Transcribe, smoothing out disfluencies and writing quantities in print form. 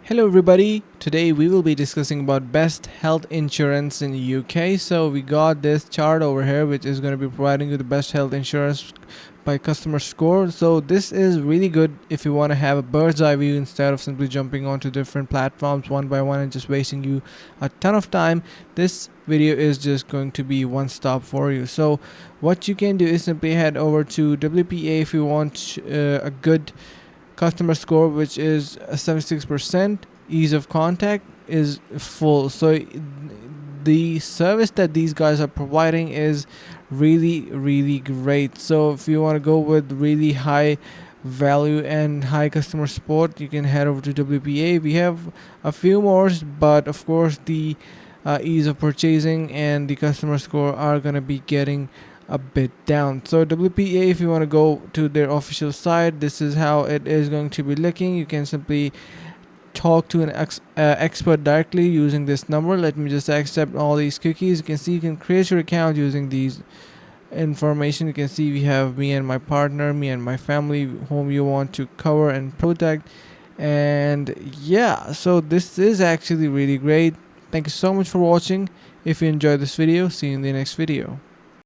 Hello everybody, today we will be discussing about best health insurance in the UK. So we got this chart over here which is going to be providing you the best health insurance by customer score. So this is really good if you want to have a bird's eye view instead of simply jumping onto different platforms one by one and just wasting you a ton of time. This video is just going to be one stop for you. So what you can do is simply head over to WPA if you want a good customer score, which is 76%. Ease of contact is full. So the service that these guys are providing is really great. So if you want to go with really high value and high customer support, you can head over to WPA. We have a few more, but of course the ease of purchasing and the customer score are gonna be getting a bit down. So WPA, if you want to go to their official site, this is how it is going to be looking. You can simply talk to an expert directly using this number. Let me just accept all these cookies. You can see you can create your account using these information. You can see we have me and my partner, me and my family, whom you want to cover and protect. And yeah, so this is actually really great. Thank you so much for watching. If you enjoyed this video, see you in the next video.